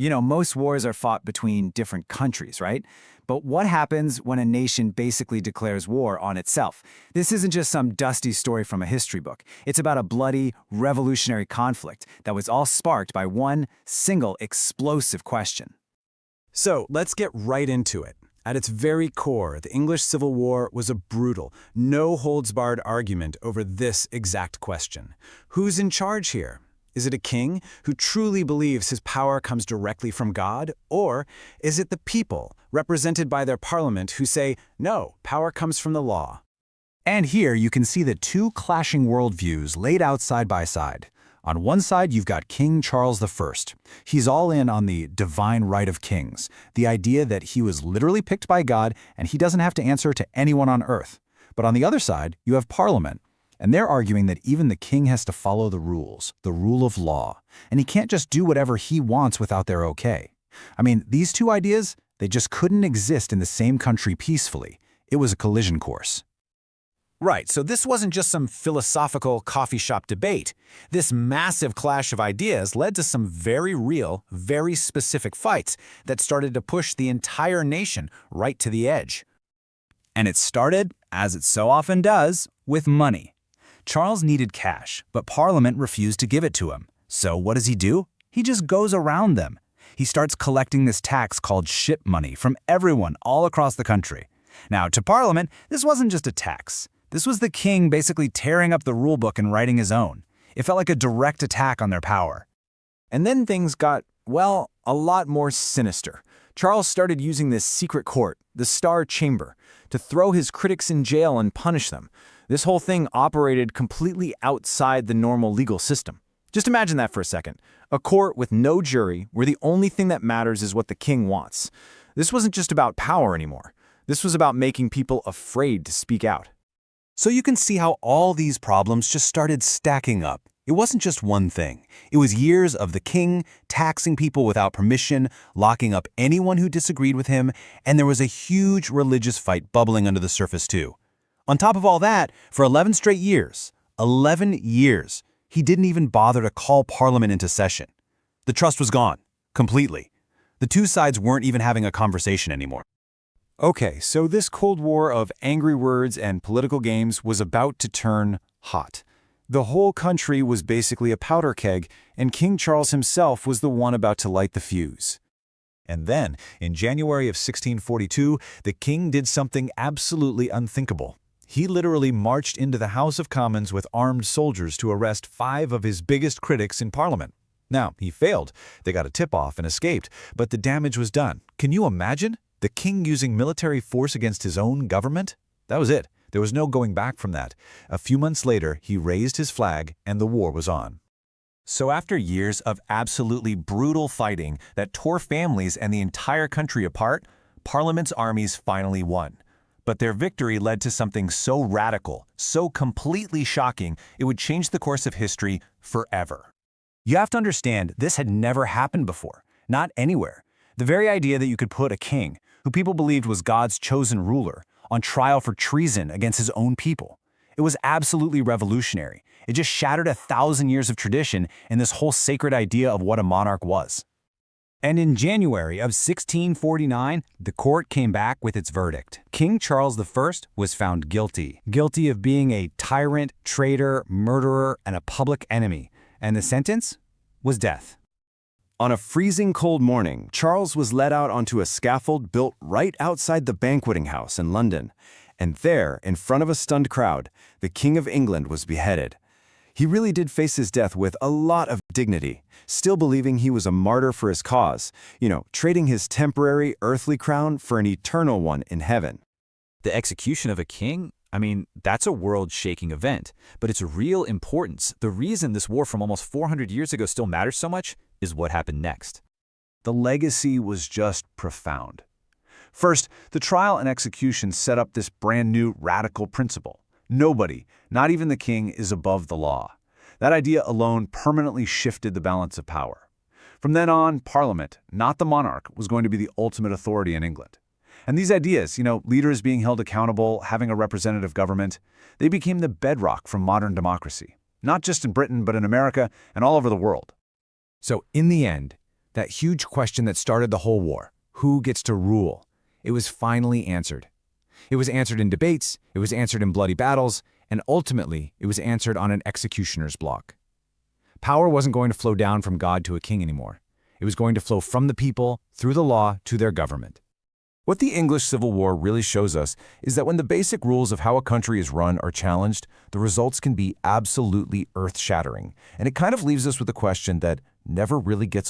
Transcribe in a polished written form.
Most wars are fought between different countries, right? But what happens when a nation basically declares war on itself? This isn't just some dusty story from a history book. It's about a bloody, revolutionary conflict that was all sparked by one single explosive question. So, let's get right into it. At its very core, the English Civil War was a brutal, no-holds-barred argument over this exact question. Who's in charge here? Is it a king who truly believes his power comes directly from God? Or is it the people, represented by their parliament, who say, no, power comes from the law? And here you can see the two clashing worldviews laid out side by side. On one side, you've got King Charles I. He's all in on the divine right of kings, the idea that he was literally picked by God and he doesn't have to answer to anyone on earth. But on the other side, you have Parliament. And they're arguing that even the king has to follow the rules, the rule of law, and he can't just do whatever he wants without their okay. I mean, these two ideas, they just couldn't exist in the same country peacefully. It was a collision course. Right, so this wasn't just some philosophical coffee shop debate. This massive clash of ideas led to some very real, very specific fights that started to push the entire nation right to the edge. And it started, as it so often does, with money. Charles needed cash, but Parliament refused to give it to him. So what does he do? He just goes around them. He starts collecting this tax called ship money from everyone all across the country. Now, to Parliament, this wasn't just a tax. This was the king basically tearing up the rulebook and writing his own. It felt like a direct attack on their power. And then things got, well, a lot more sinister. Charles started using this secret court, the Star Chamber, to throw his critics in jail and punish them. This whole thing operated completely outside the normal legal system. Just imagine that for a second. A court with no jury, where the only thing that matters is what the king wants. This wasn't just about power anymore. This was about making people afraid to speak out. So you can see how all these problems just started stacking up. It wasn't just one thing. It was years of the king taxing people without permission, locking up anyone who disagreed with him, and there was a huge religious fight bubbling under the surface too. On top of all that, for 11 straight years, 11 years, he didn't even bother to call Parliament into session. The trust was gone, completely. The two sides weren't even having a conversation anymore. Okay, so this Cold War of angry words and political games was about to turn hot. The whole country was basically a powder keg, and King Charles himself was the one about to light the fuse. And then, in January of 1642, the king did something absolutely unthinkable. He literally marched into the House of Commons with armed soldiers to arrest 5 of his biggest critics in Parliament. Now, he failed. They got a tip-off and escaped, but the damage was done. Can you imagine? The king using military force against his own government? That was it. There was no going back from that. A few months later, he raised his flag, and the war was on. So after years of absolutely brutal fighting that tore families and the entire country apart, Parliament's armies finally won. But their victory led to something so radical, so completely shocking, it would change the course of history forever. You have to understand, this had never happened before, not anywhere. The very idea that you could put a king, who people believed was God's chosen ruler, on trial for treason against his own people. It was absolutely revolutionary. It just shattered 1,000 years of tradition and this whole sacred idea of what a monarch was. And in January of 1649, the court came back with its verdict. King Charles I was found guilty of being a tyrant, traitor, murderer, and a public enemy. And the sentence was death. On a freezing cold morning, Charles was led out onto a scaffold built right outside the banqueting house in London. And there, in front of a stunned crowd, the King of England was beheaded. He really did face his death with a lot of dignity, still believing he was a martyr for his cause, trading his temporary earthly crown for an eternal one in heaven. The execution of a king? I mean, that's a world-shaking event, but its real importance, the reason this war from almost 400 years ago still matters so much, is what happened next. The legacy was just profound. First, the trial and execution set up this brand new radical principle. Nobody, not even the king, is above the law. That idea alone permanently shifted the balance of power. From then on, Parliament, not the monarch, was going to be the ultimate authority in England. And these ideas, leaders being held accountable, having a representative government, they became the bedrock for modern democracy, not just in Britain, but in America and all over the world. So in the end, That huge question that started the whole war, who gets to rule, it was finally answered. It was answered in debates, it was answered in bloody battles, and ultimately it was answered on an executioner's block. Power wasn't going to flow down from God to a king anymore. It was going to flow from the people, through the law, to their government. What the English Civil War really shows us is that when the basic rules of how a country is run are challenged, the results can be absolutely earth-shattering. And it kind of leaves us with a question that never really gets